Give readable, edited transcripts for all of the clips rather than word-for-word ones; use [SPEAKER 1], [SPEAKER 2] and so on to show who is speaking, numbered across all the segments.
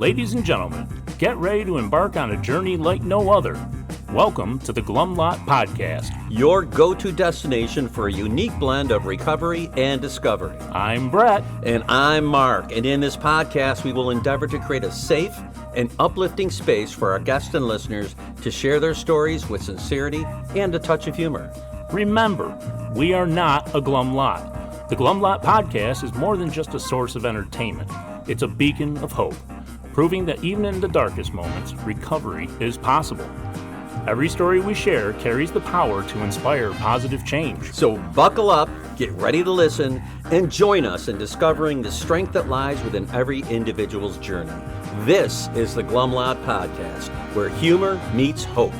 [SPEAKER 1] Ladies and gentlemen, get ready to embark on a journey like no other. Welcome to the Glum Lot Podcast,
[SPEAKER 2] your go-to destination for a unique blend of recovery and discovery.
[SPEAKER 1] I'm Brett.
[SPEAKER 2] And I'm Mark. And in this podcast, we will endeavor to create a safe and uplifting space for our guests and listeners to share their stories with sincerity and a touch of humor.
[SPEAKER 1] Remember, we are not a Glum Lot. The Glum Lot Podcast is more than just a source of entertainment. It's a beacon of hope, proving that even in the darkest moments, recovery is possible. Every story we share carries the power to inspire positive change.
[SPEAKER 2] So buckle up, get ready to listen, and join us in discovering the strength that lies within every individual's journey. This is the Glum Lot Podcast, where humor meets hope.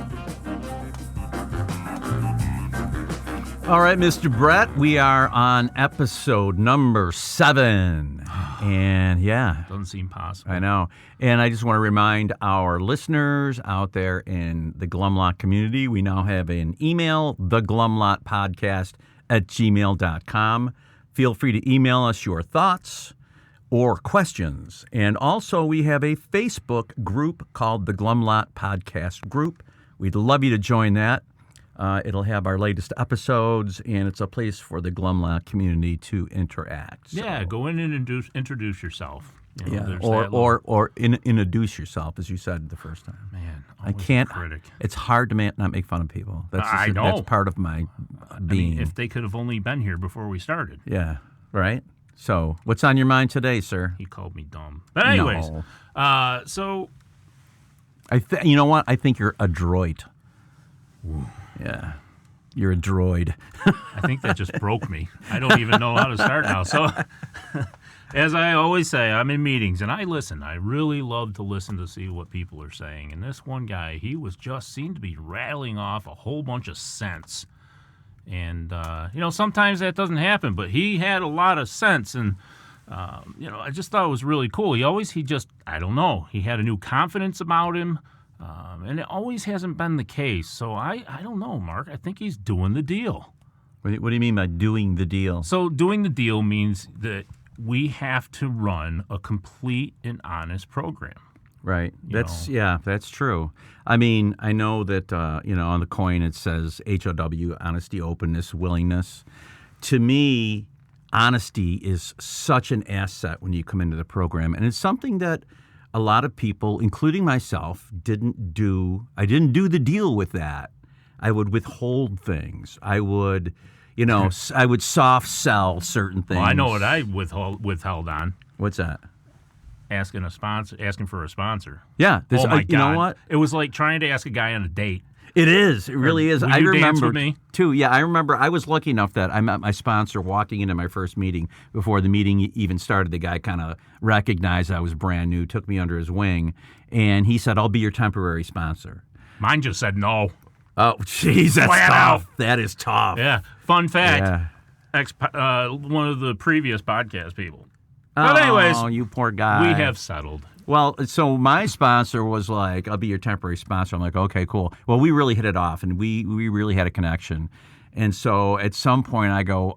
[SPEAKER 2] All right, Mr. Brett, we are on episode number 7. And yeah.
[SPEAKER 1] Doesn't seem possible.
[SPEAKER 2] I know. And I just want to remind our listeners out there in the Glum Lot community, we now have an email, theglumlotpodcast@gmail.com. Feel free to email us your thoughts or questions. And also we have a Facebook group called the Glum Lot Podcast Group. We'd love you to join that. It'll have our latest episodes, and it's a place for the Glum Lot community to interact. So.
[SPEAKER 1] Yeah, go in and introduce yourself. You know,
[SPEAKER 2] or introduce yourself, as you said the first time.
[SPEAKER 1] Man,
[SPEAKER 2] I can't.
[SPEAKER 1] Critic.
[SPEAKER 2] It's hard to not make fun of people.
[SPEAKER 1] I know.
[SPEAKER 2] That's part of my being.
[SPEAKER 1] I mean, if they could have only been here before we started.
[SPEAKER 2] Yeah, right? So, what's on your mind today, sir?
[SPEAKER 1] He called me dumb. But anyways,
[SPEAKER 2] no.
[SPEAKER 1] So...
[SPEAKER 2] you know what? I think you're a droid.
[SPEAKER 1] Ooh.
[SPEAKER 2] Yeah, you're a droid.
[SPEAKER 1] I think that just broke me. I don't even know how to start now. So, as I always say, I'm in meetings, and I listen. I really love to listen to see what people are saying. And this one guy, he seemed to be rattling off a whole bunch of sense. And, sometimes that doesn't happen, but he had a lot of sense. And, I just thought it was really cool. He had a new confidence about him. And it always hasn't been the case. So I don't know, Mark. I think he's doing the deal.
[SPEAKER 2] What do you mean by doing the deal?
[SPEAKER 1] So doing the deal means that we have to run a complete and honest program.
[SPEAKER 2] Right. That's true. I mean, I know that, on the coin it says HOW, honesty, openness, willingness. To me, honesty is such an asset when you come into the program. And it's something that a lot of people, including myself, didn't do. I didn't do the deal with that. I would withhold things. I would, I would soft sell certain things.
[SPEAKER 1] Well, I know what I withheld on.
[SPEAKER 2] What's that?
[SPEAKER 1] Asking for a sponsor.
[SPEAKER 2] Yeah.
[SPEAKER 1] Oh my God.
[SPEAKER 2] You know what?
[SPEAKER 1] It was like trying to ask a guy on a date.
[SPEAKER 2] It is. It really is.
[SPEAKER 1] I remember dance with me?
[SPEAKER 2] Too. Yeah, I remember. I was lucky enough that I met my sponsor walking into my first meeting. Before the meeting even started, the guy kind of recognized I was brand new, took me under his wing, and he said, "I'll be your temporary sponsor."
[SPEAKER 1] Mine just said no.
[SPEAKER 2] Oh, jeez, that's
[SPEAKER 1] Flat
[SPEAKER 2] tough.
[SPEAKER 1] out.
[SPEAKER 2] That is tough.
[SPEAKER 1] Yeah. Fun fact.
[SPEAKER 2] Yeah.
[SPEAKER 1] One of the previous podcast people. But anyways,
[SPEAKER 2] you poor guy.
[SPEAKER 1] We have settled.
[SPEAKER 2] Well, so my sponsor was like, "I'll be your temporary sponsor." I'm like, "Okay, cool." Well, we really hit it off, and we really had a connection. And so at some point I go,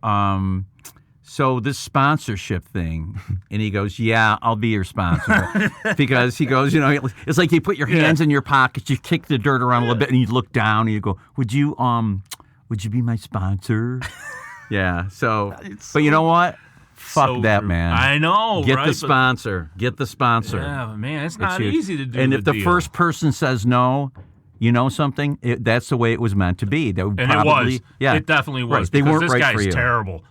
[SPEAKER 2] so this sponsorship thing, and he goes, "Yeah, I'll be your sponsor." Because he goes, it's like you put your hands in your pockets, you kick the dirt around a little bit, and you look down, and you go, "Would you be my sponsor?" Yeah. So, but you know what? Fuck that, man.
[SPEAKER 1] I know,
[SPEAKER 2] Get
[SPEAKER 1] right?
[SPEAKER 2] the sponsor. Get the sponsor.
[SPEAKER 1] Yeah, but man, it's not easy to do.
[SPEAKER 2] And if the first person says no, you know something? That's the way it was meant to be.
[SPEAKER 1] It was.
[SPEAKER 2] Yeah.
[SPEAKER 1] It definitely was.
[SPEAKER 2] Right. They weren't
[SPEAKER 1] this
[SPEAKER 2] right for
[SPEAKER 1] guy's
[SPEAKER 2] you.
[SPEAKER 1] terrible.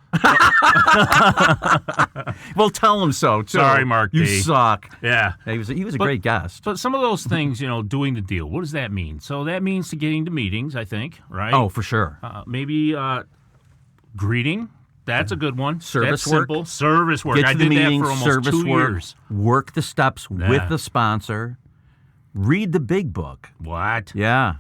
[SPEAKER 2] Well, tell him so, too.
[SPEAKER 1] Sorry, Mark
[SPEAKER 2] You
[SPEAKER 1] D.
[SPEAKER 2] suck.
[SPEAKER 1] Yeah.
[SPEAKER 2] He was a great guest.
[SPEAKER 1] But some of those things, doing the deal, what does that mean? So that means to getting to meetings, I think, right?
[SPEAKER 2] Oh, for sure.
[SPEAKER 1] Maybe greeting. That's a good one.
[SPEAKER 2] Service
[SPEAKER 1] That's
[SPEAKER 2] work.
[SPEAKER 1] Simple. Service work.
[SPEAKER 2] Get to
[SPEAKER 1] I
[SPEAKER 2] the
[SPEAKER 1] did
[SPEAKER 2] meeting,
[SPEAKER 1] that for almost
[SPEAKER 2] service
[SPEAKER 1] 2
[SPEAKER 2] work,
[SPEAKER 1] years.
[SPEAKER 2] Work the steps with the sponsor. Read the big book.
[SPEAKER 1] What?
[SPEAKER 2] Yeah.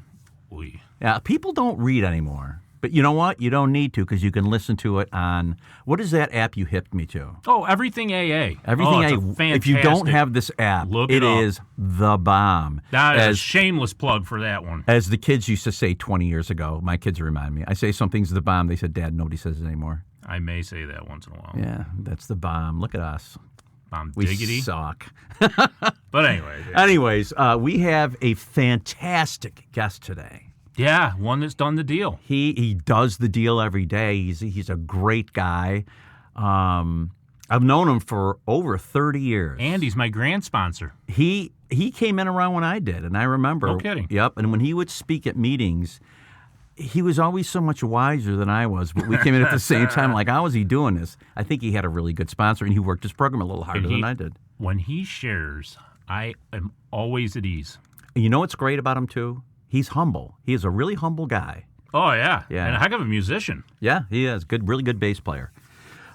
[SPEAKER 1] Oy.
[SPEAKER 2] Yeah, people don't read anymore. But you know what? You don't need to because you can listen to it on, what is that app you hipped me to?
[SPEAKER 1] Oh, Everything AA.
[SPEAKER 2] Everything
[SPEAKER 1] it's
[SPEAKER 2] AA.
[SPEAKER 1] fantastic.
[SPEAKER 2] If you don't have this app, it is the bomb.
[SPEAKER 1] That is a shameless plug for that one.
[SPEAKER 2] As the kids used to say 20 years ago, my kids remind me. I say something's the bomb. They said, "Dad, nobody says it anymore."
[SPEAKER 1] I may say that once in a while.
[SPEAKER 2] Yeah, that's the bomb. Look at us. We
[SPEAKER 1] diggity.
[SPEAKER 2] suck.
[SPEAKER 1] But anyway.
[SPEAKER 2] Anyways, we have a fantastic guest today.
[SPEAKER 1] Yeah, one that's done the deal.
[SPEAKER 2] He does the deal every day. He's a great guy. I've known him for over 30 years.
[SPEAKER 1] And he's my grand sponsor.
[SPEAKER 2] He came in around when I did, and I remember.
[SPEAKER 1] No kidding.
[SPEAKER 2] Yep, and when he would speak at meetings, he was always so much wiser than I was, but we came in at the same time like, how is he doing this? I think he had a really good sponsor, and he worked his program a little harder than I did.
[SPEAKER 1] When he shares, I am always at ease.
[SPEAKER 2] And you know what's great about him, too? He's humble. He is a really humble guy.
[SPEAKER 1] Oh, yeah.
[SPEAKER 2] Yeah.
[SPEAKER 1] And a heck of a musician.
[SPEAKER 2] Yeah, he is. Really good bass player.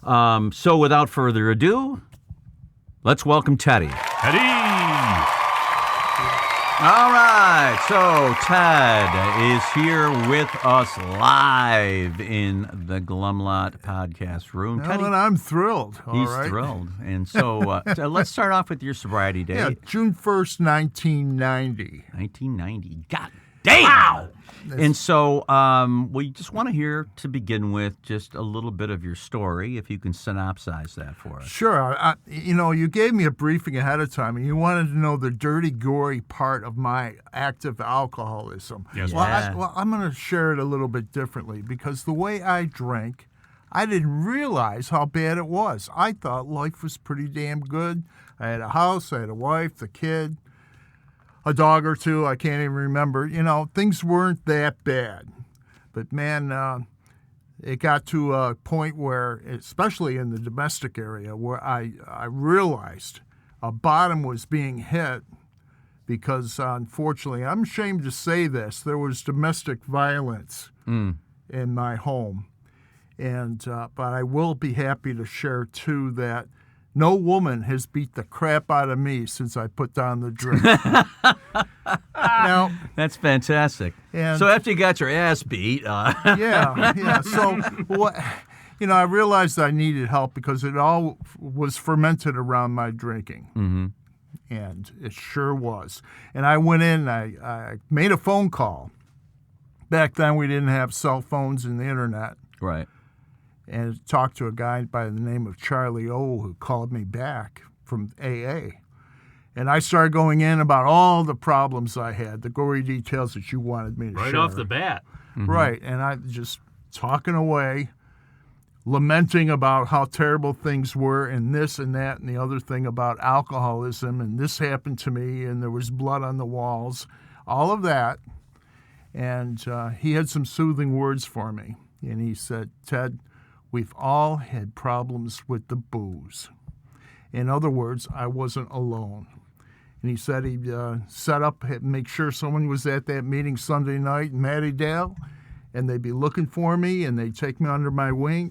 [SPEAKER 2] So without further ado, let's welcome Teddy.
[SPEAKER 1] Teddy!
[SPEAKER 2] All right, so Ted is here with us live in the Glum Lot Podcast room.
[SPEAKER 3] Well,
[SPEAKER 2] Teddy,
[SPEAKER 3] and I'm thrilled. All
[SPEAKER 2] he's
[SPEAKER 3] right.
[SPEAKER 2] thrilled. And so, so let's start off with your sobriety date.
[SPEAKER 3] Yeah, June 1st, 1990.
[SPEAKER 2] 1990. God damn! Wow! And so we just want to hear, to begin with, just a little bit of your story, if you can synopsize that for us.
[SPEAKER 3] Sure. You gave me a briefing ahead of time, and you wanted to know the dirty, gory part of my active alcoholism.
[SPEAKER 1] Yes.
[SPEAKER 3] Well, I'm going to share it a little bit differently, because the way I drank, I didn't realize how bad it was. I thought life was pretty damn good. I had a house, I had a wife, a kid, a dog or two, I can't even remember. Things weren't that bad. But, man, it got to a point where, especially in the domestic area, where I realized a bottom was being hit because, unfortunately, I'm ashamed to say this, there was domestic violence in my home. And but I will be happy to share, too, that no woman has beat the crap out of me since I put down the drink. Now,
[SPEAKER 2] that's fantastic. So after you got your ass beat,
[SPEAKER 3] yeah. So what? I realized I needed help because it all was fermented around my drinking, and it sure was. And I went in. I made a phone call. Back then, we didn't have cell phones and the internet.
[SPEAKER 2] Right.
[SPEAKER 3] And talked to a guy by the name of Charlie O, who called me back from AA. And I started going in about all the problems I had, the gory details that you wanted me to share.
[SPEAKER 1] Right off the bat.
[SPEAKER 3] Right. And I just talking away, lamenting about how terrible things were and this and that and the other thing about alcoholism, and this happened to me and there was blood on the walls, all of that. And he had some soothing words for me. And he said, Ted, we've all had problems with the booze. In other words, I wasn't alone. And he said he'd set up, make sure someone was at that meeting Sunday night in Mattydale, and they'd be looking for me, and they'd take me under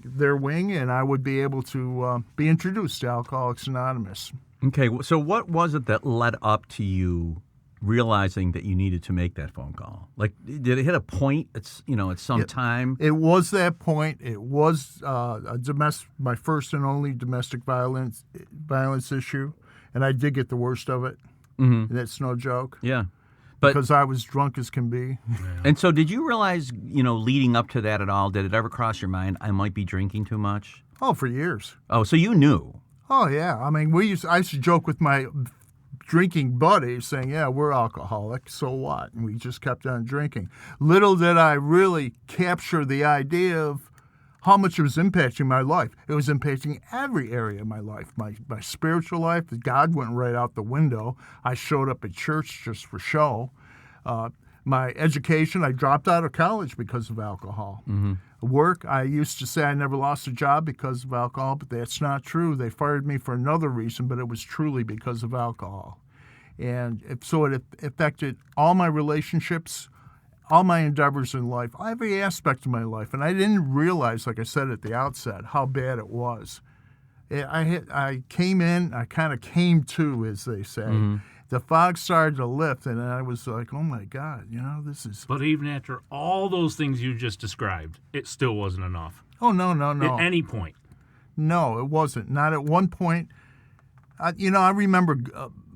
[SPEAKER 3] their wing, and I would be able to be introduced to Alcoholics Anonymous.
[SPEAKER 2] Okay, so what was it that led up to you realizing that you needed to make that phone call? Like, did it hit a point at some time?
[SPEAKER 3] It was that point. It was my first and only domestic violence issue, and I did get the worst of it. And that's no joke.
[SPEAKER 2] Yeah.
[SPEAKER 3] Because I was drunk as can be.
[SPEAKER 2] And so did you realize, leading up to that at all, did it ever cross your mind, I might be drinking too much?
[SPEAKER 3] Oh, for years.
[SPEAKER 2] Oh, so you knew.
[SPEAKER 3] Oh, yeah. I mean, I used to joke with my drinking buddies saying, yeah, we're alcoholics, so what? And we just kept on drinking. Little did I really capture the idea of how much it was impacting my life. It was impacting every area of my life. My spiritual life, God went right out the window. I showed up at church just for show. My education, I dropped out of college because of alcohol. Work, I used to say I never lost a job because of alcohol, but that's not true. They fired me for another reason, but it was truly because of alcohol. And so it affected all my relationships, all my endeavors in life, every aspect of my life. And I didn't realize, like I said at the outset, how bad it was. I came in, I kind of came to, as they say. The fog started to lift, and I was like, oh, my God, this is...
[SPEAKER 1] But even after all those things you just described, it still wasn't enough.
[SPEAKER 3] Oh, no.
[SPEAKER 1] At any point.
[SPEAKER 3] No, it wasn't. Not at one point. I remember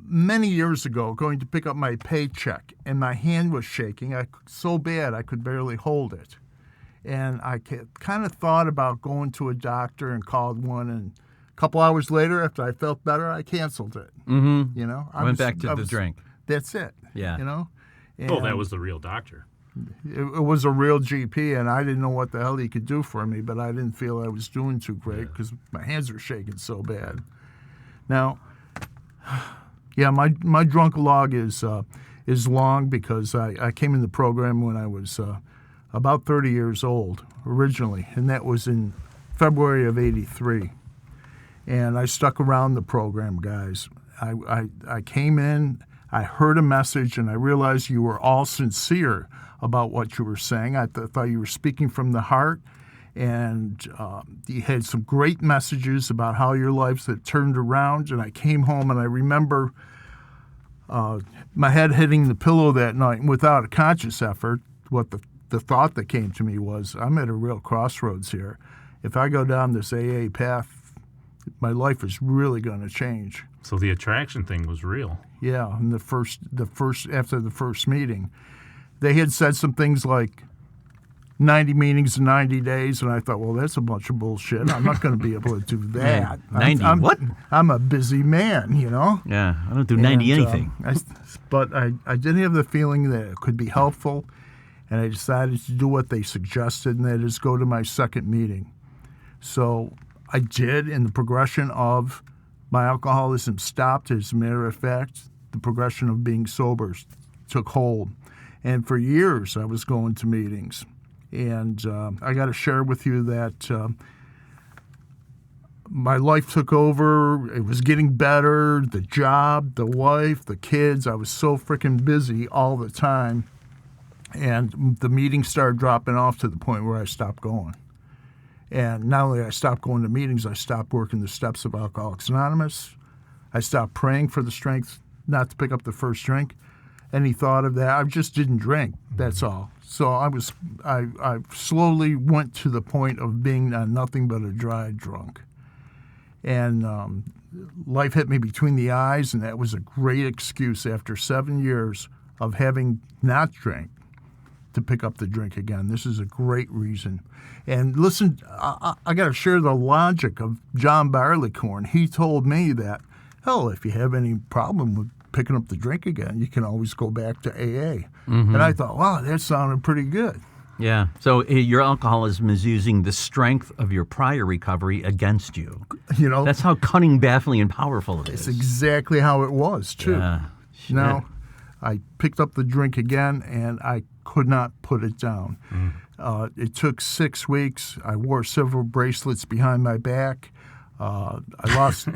[SPEAKER 3] many years ago going to pick up my paycheck, and my hand was shaking so bad I could barely hold it. And I kind of thought about going to a doctor and called one, and A couple hours later, after I felt better, I canceled it.
[SPEAKER 2] Mm-hmm.
[SPEAKER 3] You know,
[SPEAKER 2] Went back to the drink.
[SPEAKER 3] That's it.
[SPEAKER 2] Yeah.
[SPEAKER 3] You know.
[SPEAKER 1] Oh, that
[SPEAKER 3] And
[SPEAKER 1] was the real doctor.
[SPEAKER 3] it was a real GP, and I didn't know what the hell he could do for me, but I didn't feel I was doing too great because my hands were shaking so bad. Now, yeah, my drunk log is long because I came in the program when I was about 30 years old originally, and that was in February of '83. And I stuck around the program, guys. I came in, I heard a message, and I realized you were all sincere about what you were saying. I thought you were speaking from the heart, and you had some great messages about how your lives had turned around. And I came home, and I remember my head hitting the pillow that night, and without a conscious effort, what the thought that came to me was, I'm at a real crossroads here. If I go down this AA path, my life is really going to change.
[SPEAKER 1] So the attraction thing was real.
[SPEAKER 3] Yeah, and after the first meeting, they had said some things like 90 meetings in 90 days, and I thought, well, that's a bunch of bullshit. I'm not going to be able to do that.
[SPEAKER 2] 90 what?
[SPEAKER 3] I'm a busy man, you know?
[SPEAKER 2] Yeah, I don't do 90 anything.
[SPEAKER 3] But I did have the feeling that it could be helpful, and I decided to do what they suggested, and that is go to my second meeting. So I did, and the progression of my alcoholism stopped. As a matter of fact, the progression of being sober took hold. And for years, I was going to meetings. And I got to share with you that my life took over. It was getting better. The job, the wife, the kids. I was so freaking busy all the time. And the meetings started dropping off to the point where I stopped going. And not only I stopped going to meetings, I stopped working the steps of Alcoholics Anonymous. I stopped praying for the strength not to pick up the first drink. Any thought of that? I just didn't drink. That's all. So I slowly went to the point of being nothing but a dry drunk. And life hit me between the eyes, and that was a great excuse after 7 years of having not drank to pick up the drink again. This is a great reason. And listen, I got to share the logic of John Barleycorn. He told me that, hell, if you have any problem with picking up the drink again, you can always go back to AA. Mm-hmm. And I thought, wow, that sounded pretty good.
[SPEAKER 2] Yeah. So your alcoholism is using the strength of your prior recovery against you.
[SPEAKER 3] You know,
[SPEAKER 2] that's how cunning, baffling, and powerful it is.
[SPEAKER 3] It's exactly how it was, too.
[SPEAKER 2] Yeah.
[SPEAKER 3] Now, I picked up the drink again, and I could not put it down. It took 6 weeks. I wore several bracelets behind my back. I lost,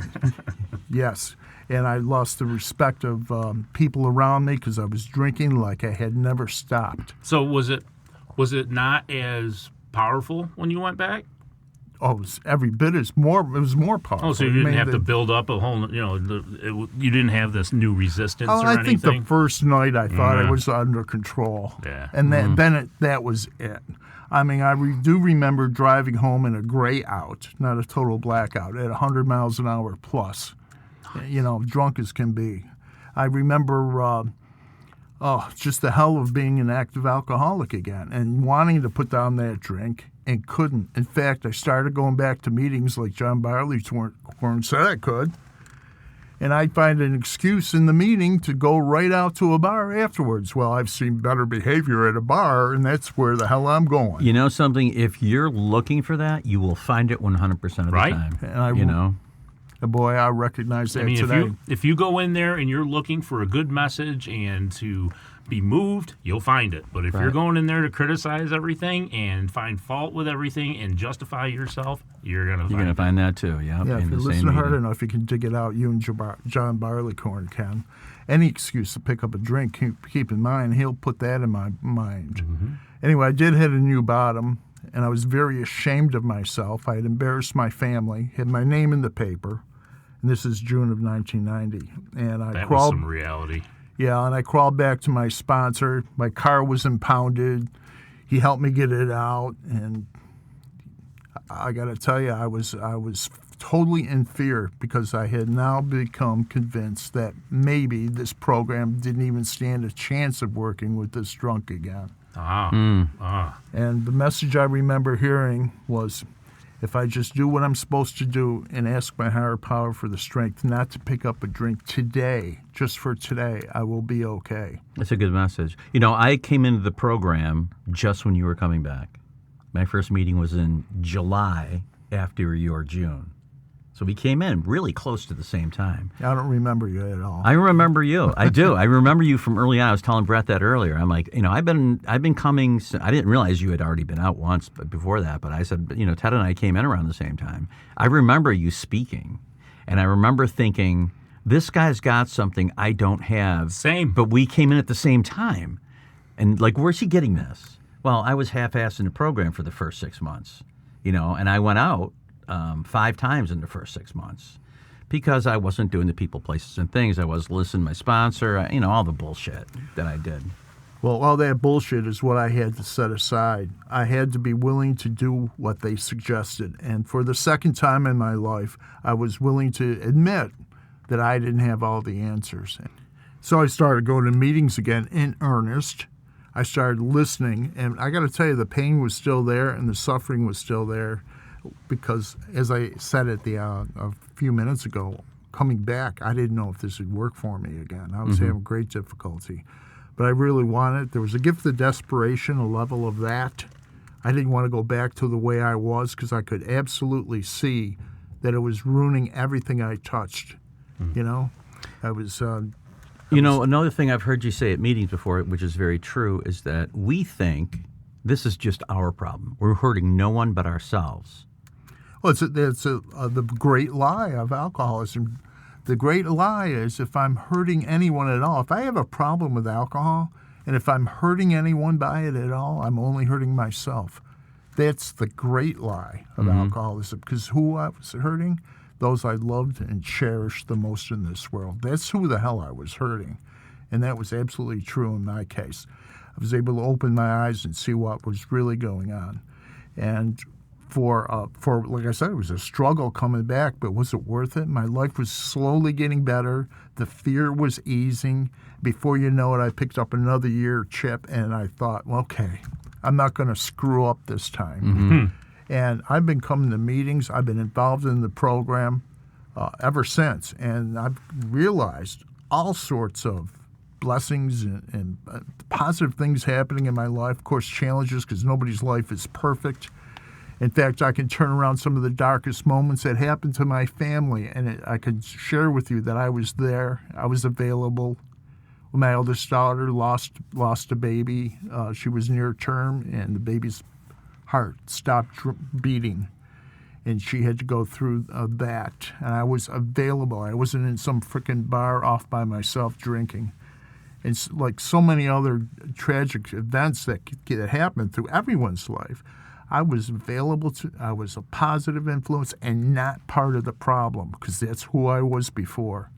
[SPEAKER 3] yes, and I lost the respect of people around me because I was drinking like I had never stopped.
[SPEAKER 1] So was it not as powerful when you went back?
[SPEAKER 3] Oh, it was every bit as more. It was more powerful.
[SPEAKER 1] Oh, so you didn't have to build up a whole. You didn't have this new resistance or anything.
[SPEAKER 3] I think the first night I thought I was under control.
[SPEAKER 1] Yeah.
[SPEAKER 3] And then that was it. I mean, I do remember driving home in a gray out, not a total blackout, at 100 miles an hour plus. You know, drunk as can be. I remember just the hell of being an active alcoholic again and wanting to put down that drink and couldn't. In fact, I started going back to meetings like John Barleycorn said I could, and I'd find an excuse in the meeting to go right out to a bar afterwards. Well, I've seen better behavior at a bar, and that's where the hell I'm going.
[SPEAKER 2] You know something? If you're looking for that, you will find it 100% of the time.
[SPEAKER 3] And boy, I recognize that today.
[SPEAKER 1] If you go in there and you're looking for a good message and to be moved, you'll find it. But if you're going in there to criticize everything and find fault with everything and justify yourself, you're gonna
[SPEAKER 3] find
[SPEAKER 2] that too. Yeah.
[SPEAKER 3] If you listen hard enough, you can dig it out. You and John Barleycorn can. Any excuse to pick up a drink, keep in mind, he'll put that in my mind. Mm-hmm. Anyway, I did hit a new bottom, and I was very ashamed of myself. I had embarrassed my family, had my name in the paper, and this is June of 1990. And I
[SPEAKER 1] that was some reality.
[SPEAKER 3] Yeah, and I crawled back to my sponsor. My car was impounded. He helped me get it out, and I got to tell you, I was totally in fear because I had now become convinced that maybe this program didn't even stand a chance of working with this drunk again.
[SPEAKER 1] And
[SPEAKER 3] the message I remember hearing was, If I just do what I'm supposed to do and ask my higher power for the strength not to pick up a drink today, just for today, I will be okay.
[SPEAKER 2] That's a good message. I came into the program just when you were coming back. My first meeting was in July after your June. So we came in really close to the same time.
[SPEAKER 3] I don't remember you at all.
[SPEAKER 2] I remember you. I do. I remember you from early on. I was telling Brett that earlier. I'm like, I've been coming. I didn't realize you had already been out once, but before that. But I said, Ted and I came in around the same time. I remember you speaking, and I remember thinking, this guy's got something I don't have.
[SPEAKER 1] Same.
[SPEAKER 2] But we came in at the same time, and like, where's he getting this? Well, I was half-assed in the program for the first 6 months, and I went out 5 times in the first 6 months because I wasn't doing the people, places, and things. I was listening to my sponsor, all the bullshit that I did.
[SPEAKER 3] Well, all that bullshit is what I had to set aside. I had to be willing to do what they suggested. And for the second time in my life, I was willing to admit that I didn't have all the answers. So I started going to meetings again in earnest. I started listening, and I got to tell you, the pain was still there and the suffering was still there because, as I said at a few minutes ago, coming back, I didn't know if this would work for me again. I was having great difficulty, but I really wanted. There was a gift of desperation, a level of that. I didn't want to go back to the way I was because I could absolutely see that it was ruining everything I touched. I was...
[SPEAKER 2] another thing I've heard you say at meetings before, which is very true, is that we think this is just our problem. We're hurting no one but ourselves.
[SPEAKER 3] Well, it's the great lie of alcoholism. The great lie is if I'm hurting anyone at all, if I have a problem with alcohol, and if I'm hurting anyone by it at all, I'm only hurting myself. That's the great lie of alcoholism, because who I was hurting? Those I loved and cherished the most in this world. That's who the hell I was hurting. And that was absolutely true in my case. I was able to open my eyes and see what was really going on. And for like I said, it was a struggle coming back, but was it worth it? My life was slowly getting better. The fear was easing. Before you know it, I picked up another year chip, and I thought, well, okay, I'm not going to screw up this time. And I've been coming to meetings. I've been involved in the program ever since. And I've realized all sorts of blessings and positive things happening in my life. Of course, challenges, because nobody's life is perfect. In fact, I can turn around some of the darkest moments that happened to my family, and I could share with you that I was there. I was available. My eldest daughter lost a baby. She was near term, and the baby's heart stopped beating, and she had to go through that. And I was available. I wasn't in some frickin' bar off by myself drinking. And like so many other tragic events that happen through everyone's life, I was available to. I was a positive influence and not part of the problem, because that's who I was before.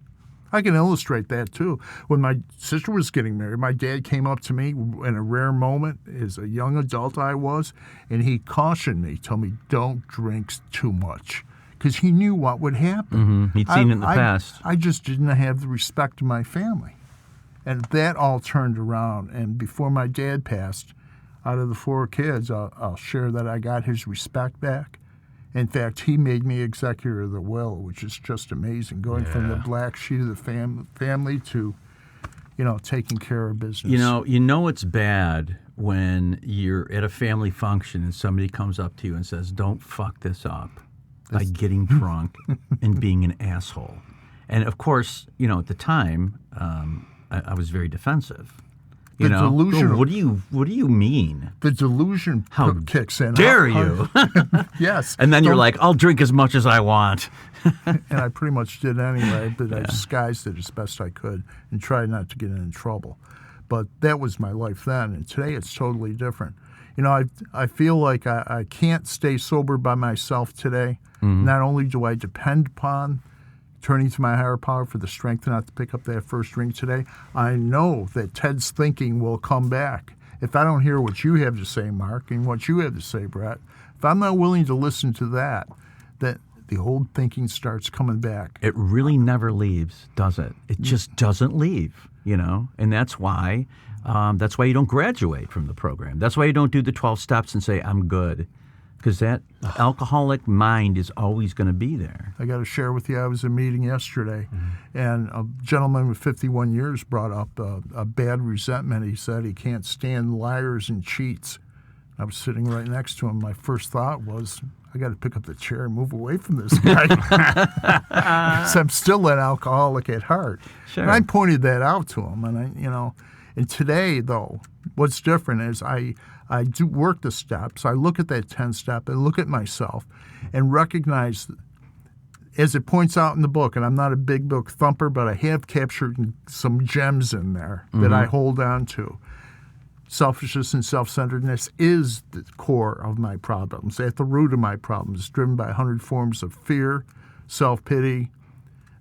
[SPEAKER 3] I can illustrate that, too. When my sister was getting married, my dad came up to me in a rare moment, as a young adult I was, and he cautioned me, told me, don't drink too much, because he knew what would happen.
[SPEAKER 2] He'd seen it in the past.
[SPEAKER 3] I just didn't have the respect of my family. And that all turned around. And before my dad passed, out of the 4 kids, I'll share that I got his respect back. In fact, he made me executor of the will, which is just amazing, going from the black sheep of the family to, taking care of business.
[SPEAKER 2] You know it's bad when you're at a family function and somebody comes up to you and says, don't fuck this up by getting drunk and being an asshole. And, of course, at the time, I was very defensive.
[SPEAKER 3] Delusion.
[SPEAKER 2] Oh, what do you mean?
[SPEAKER 3] The delusion kicks in.
[SPEAKER 2] Dare you?
[SPEAKER 3] Yes.
[SPEAKER 2] And then you're like, I'll drink as much as I want.
[SPEAKER 3] And I pretty much did anyway, but I disguised it as best I could and tried not to get in trouble. But that was my life then, and today it's totally different. I feel like I can't stay sober by myself today. Not only do I depend upon turning to my higher power for the strength not to pick up that first drink today, I know that Ted's thinking will come back. If I don't hear what you have to say, Mark, and what you have to say, Brett, if I'm not willing to listen to that the old thinking starts coming back.
[SPEAKER 2] It really never leaves, does it? It just doesn't leave, and that's why you don't graduate from the program. That's why you don't do the 12 steps and say, I'm good. because that alcoholic mind is always going to be there.
[SPEAKER 3] I got to share with you, I was at a meeting yesterday, and a gentleman with 51 years brought up a bad resentment. He said he can't stand liars and cheats. I was sitting right next to him. My first thought was, I got to pick up the chair and move away from this guy. Because I'm still an alcoholic at heart.
[SPEAKER 2] Sure.
[SPEAKER 3] And I pointed that out to him. And and today, though, what's different is I do work the steps. I look at that 10-step. I look at myself and recognize, as it points out in the book, and I'm not a big book thumper, but I have captured some gems in there that I hold on to. Selfishness and self-centeredness is the core of my problems. At the root of my problems, driven by 100 forms of fear, self-pity.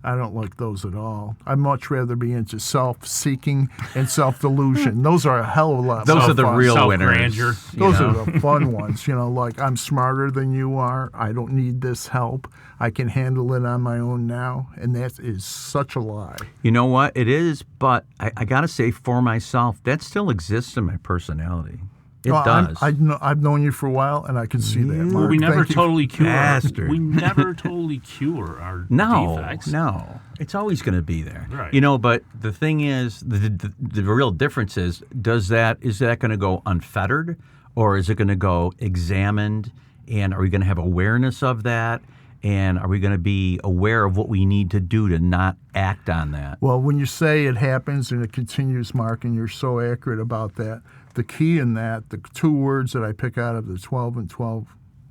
[SPEAKER 3] I don't like those at all. I'd much rather be into self-seeking and self-delusion. Those are a hell of a lot.
[SPEAKER 2] Those
[SPEAKER 3] more
[SPEAKER 2] are the
[SPEAKER 3] fun.
[SPEAKER 2] real winners.
[SPEAKER 1] Self-grandeur.
[SPEAKER 3] Those are the fun ones. Like I'm smarter than you are. I don't need this help. I can handle it on my own now. And that is such a lie.
[SPEAKER 2] You know what? It is, but I got to say for myself, that still exists in my personality. It does.
[SPEAKER 3] I've known you for a while, and I can see that, Mark.
[SPEAKER 1] Well, we never
[SPEAKER 3] Thank you.
[SPEAKER 1] totally cure.
[SPEAKER 2] Bastard.
[SPEAKER 1] We never totally cure our defects.
[SPEAKER 2] No. It's always going to be there.
[SPEAKER 1] Right.
[SPEAKER 2] But the thing is, the real difference is that going to go unfettered, or is it going to go examined, and are we going to have awareness of that? And are we going to be aware of what we need to do to not act on that?
[SPEAKER 3] Well, when you say it happens and it continues, Mark, and you're so accurate about that, the key in that, the two words that I pick out of the 12 and 12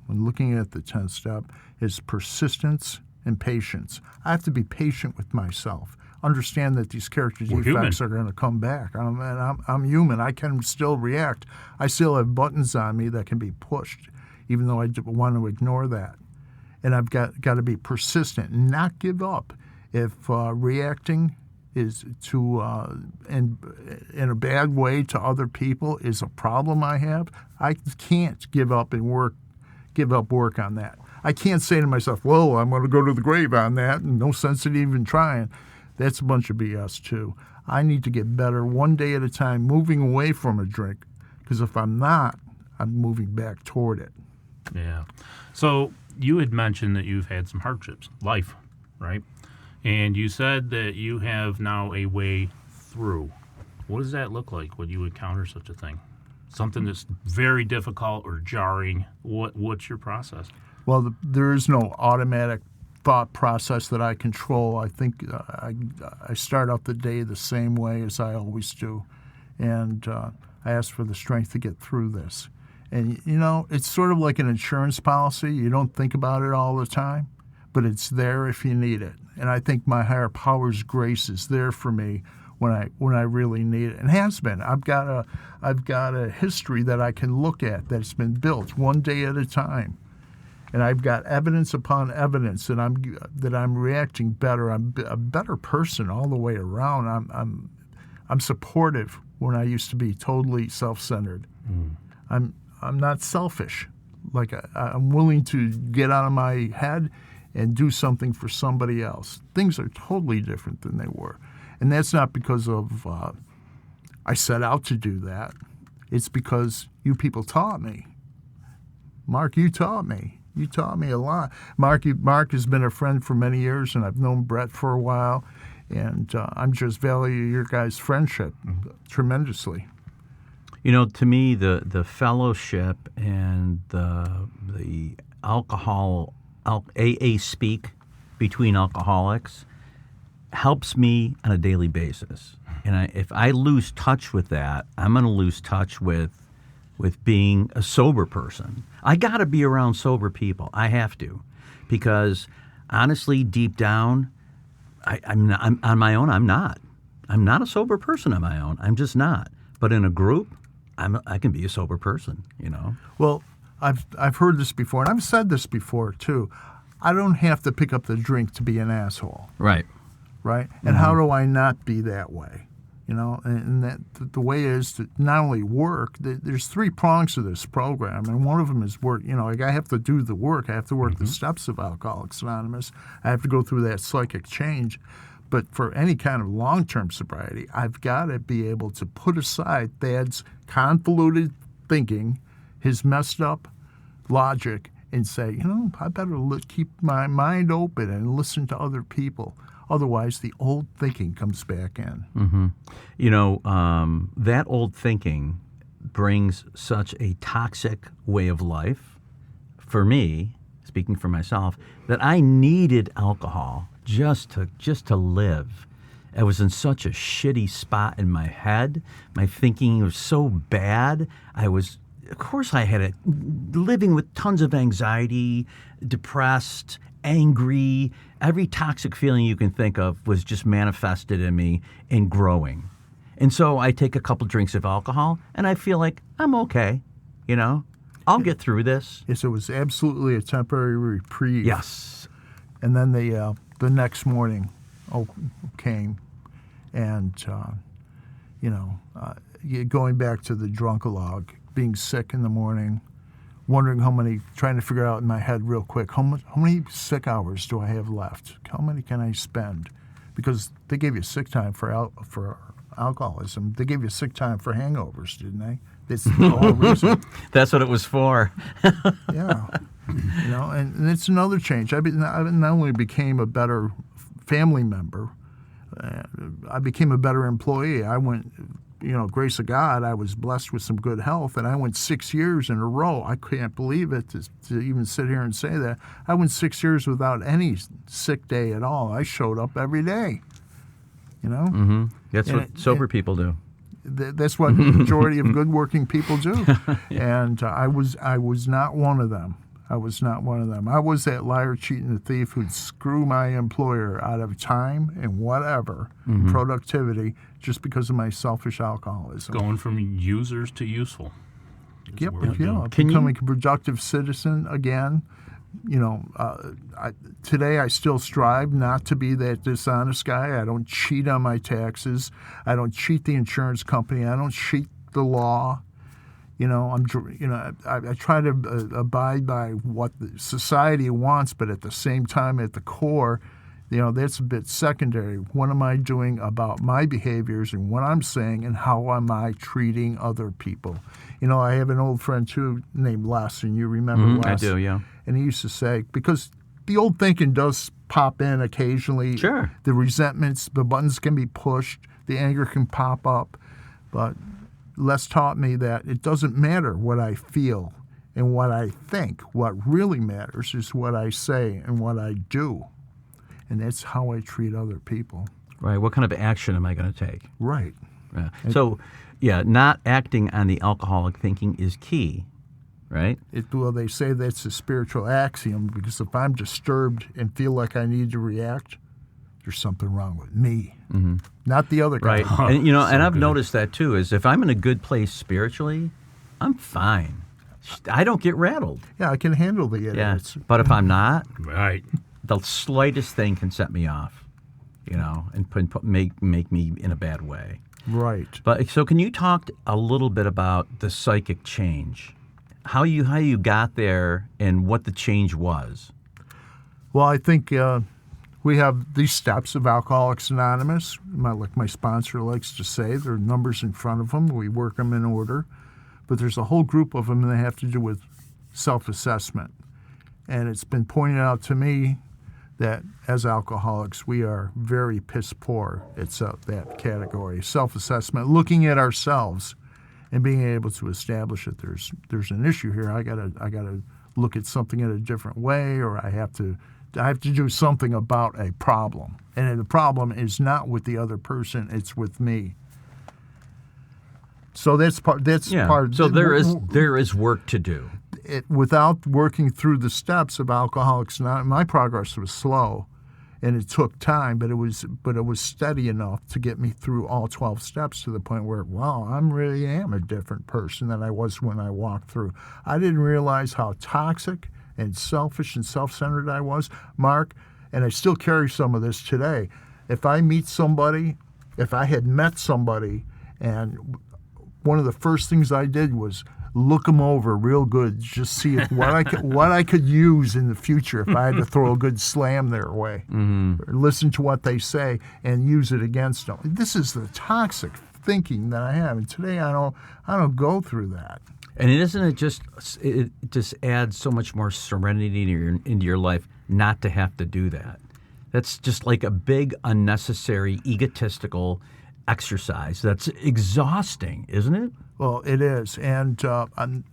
[SPEAKER 3] when looking at the 10th step is persistence and patience. I have to be patient with myself. Understand that these character defects are going to come back. I'm human. I can still react. I still have buttons on me that can be pushed, even though I want to ignore that. And I've got to be persistent and not give up. If reacting is in a bad way to other people is a problem I have, I can't give up work on that. I can't say to myself, well, I'm going to go to the grave on that, and no sense in even trying. That's a bunch of BS, too. I need to get better one day at a time, moving away from a drink, because if I'm not, I'm moving back toward it.
[SPEAKER 1] Yeah. So you had mentioned that you've had some hardships, life, right? And you said that you have now a way through. What does that look like when you encounter such a thing? Something that's very difficult or jarring. What's your process?
[SPEAKER 3] Well, there is no automatic thought process that I control. I think I start out the day the same way as I always do. And I ask for the strength to get through this. And, it's sort of like an insurance policy. You don't think about it all the time, but it's there if you need it. And I think my higher power's grace is there for me when I really need it, and has been. I've got a history that I can look at that's been built one day at a time, and I've got evidence upon evidence that I'm reacting better. I'm a better person all the way around. I'm supportive when I used to be totally self-centered. I'm not selfish. Like I'm willing to get out of my head and do something for somebody else. Things are totally different than they were. And that's not because of I set out to do that. It's because you people taught me. Mark, you taught me. You taught me a lot. Mark has been a friend for many years, and I've known Brett for a while. And I'm just value your guys' friendship tremendously.
[SPEAKER 2] To me, the fellowship and the alcohol AA speak between alcoholics helps me on a daily basis. And if I lose touch with that, I'm going to lose touch with being a sober person. I got to be around sober people. I have to, because honestly, deep down, I'm on my own. I'm not a sober person on my own. I'm just not. But in a group, I can be a sober person.
[SPEAKER 3] Well, I've heard this before, and I've said this before too. I don't have to pick up the drink to be an asshole.
[SPEAKER 2] Right.
[SPEAKER 3] And how do I not be that way? And that the way is to not only work. There's three prongs to this program, and one of them is work. Like I have to do the work. I have to work the steps of Alcoholics Anonymous. I have to go through that psychic change. But for any kind of long-term sobriety, I've got to be able to put aside Thad's convoluted thinking, his messed up logic and say, I better keep my mind open and listen to other people. Otherwise, the old thinking comes back in.
[SPEAKER 2] Mm-hmm. That old thinking brings such a toxic way of life for me, speaking for myself, that I needed alcohol just to live. I was in such a shitty spot in my head. My thinking was so bad. Of course, I had living with tons of anxiety, depressed, angry. Every toxic feeling you can think of was just manifested in me and growing. And so I take a couple drinks of alcohol, and I feel like I'm okay. I'll get through this.
[SPEAKER 3] Yes, it was absolutely a temporary reprieve.
[SPEAKER 2] Yes.
[SPEAKER 3] And then the next morning came, and going back to the drunk-a-log, being sick in the morning, wondering trying to figure out in my head real quick, how many sick hours do I have left? How many can I spend? Because they gave you sick time for alcoholism. They gave you sick time for hangovers, didn't they? That's the whole reason.
[SPEAKER 2] That's what it was for.
[SPEAKER 3] Yeah. And it's another change. I not only became a better family member, I became a better employee. I went, grace of God, I was blessed with some good health, and I went 6 years in a row. I can't believe it to even sit here and say that. I went 6 years without any sick day at all. I showed up every day,
[SPEAKER 2] Mm-hmm. That's what sober people do.
[SPEAKER 3] That's what the majority of good working people do. Yeah. And I was not one of them. I was not one of them. I was that liar, cheat, and the thief who'd screw my employer out of time and whatever, productivity, just because of my selfish alcoholism.
[SPEAKER 1] Going from users to useful.
[SPEAKER 3] Yep. Becoming a productive citizen again. Today I still strive not to be that dishonest guy. I don't cheat on my taxes. I don't cheat the insurance company. I don't cheat the law. I try to abide by what the society wants, but at the same time, at the core, that's a bit secondary. What am I doing about my behaviors and what I'm saying, and how am I treating other people? I have an old friend too named Les, and you remember Les?
[SPEAKER 2] I do, yeah.
[SPEAKER 3] And he used to say, because the old thinking does pop in occasionally.
[SPEAKER 2] Sure.
[SPEAKER 3] The resentments, the buttons can be pushed, the anger can pop up, but Les taught me that it doesn't matter what I feel and what I think. What really matters is what I say and what I do. And that's how I treat other people.
[SPEAKER 2] Right. What kind of action am I going to take?
[SPEAKER 3] Right.
[SPEAKER 2] Yeah. So, not acting on the alcoholic thinking is key, right?
[SPEAKER 3] They say that's a spiritual axiom, because if I'm disturbed and feel like I need to react, there's something wrong with me, not the other guy.
[SPEAKER 2] Right. And and I've noticed that too. Is if I'm in a good place spiritually, I'm fine. I don't get rattled.
[SPEAKER 3] Yeah, I can handle the idiots.
[SPEAKER 2] Yeah. But if I'm not,
[SPEAKER 1] right,
[SPEAKER 2] the slightest thing can set me off, and make me in a bad way.
[SPEAKER 3] Right.
[SPEAKER 2] But so, can you talk a little bit about the psychic change, how you got there, and what the change was?
[SPEAKER 3] Well, I think. We have these steps of Alcoholics Anonymous. Like my sponsor likes to say, there are numbers in front of them. We work them in order. But there's a whole group of them that have to do with self-assessment. And it's been pointed out to me that as alcoholics, we are very piss poor at that category. Self-assessment, looking at ourselves and being able to establish that there's an issue here. I gotta look at something in a different way, or I have to do something about a problem. And the problem is not with the other person, it's with me. So that's part.
[SPEAKER 2] So there is work to do.
[SPEAKER 3] Without working through the steps of Alcoholics Anonymous, my progress was slow, and it took time, but it was steady enough to get me through all 12 steps to the point where, wow, I really am a different person than I was when I walked through. I didn't realize how toxic and selfish and self-centered I was, Mark, and I still carry some of this today. If I had met somebody, and one of the first things I did was look them over real good, just see what I could use in the future if I had to throw a good slam their way. Listen to what they say and use it against them. This is the toxic thinking that I have. And today I don't go through that.
[SPEAKER 2] And it just adds so much more serenity into your life not to have to do that. That's just like a big, unnecessary, egotistical exercise. That's exhausting, isn't it?
[SPEAKER 3] Well, it is. And that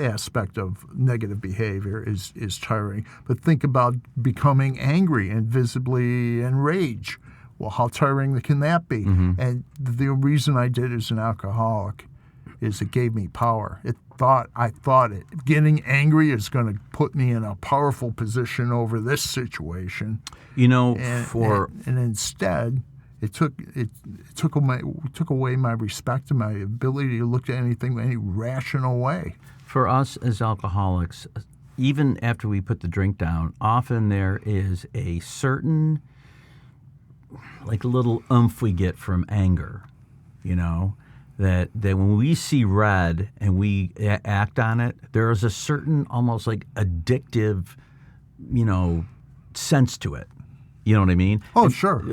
[SPEAKER 3] aspect of negative behavior is tiring. But think about becoming angry and visibly enraged. Well, how tiring can that be?
[SPEAKER 2] Mm-hmm.
[SPEAKER 3] And the reason I did as an alcoholic is it gave me power. I thought getting angry is going to put me in a powerful position over this situation.
[SPEAKER 2] And
[SPEAKER 3] instead, it took away my respect and my ability to look at anything any rational way.
[SPEAKER 2] For us as alcoholics, even after we put the drink down, often there is a certain, like a little oomph we get from anger, that when we see red and we act on it, there is a certain almost like addictive, sense to it. You know what I mean?
[SPEAKER 3] Oh, sure.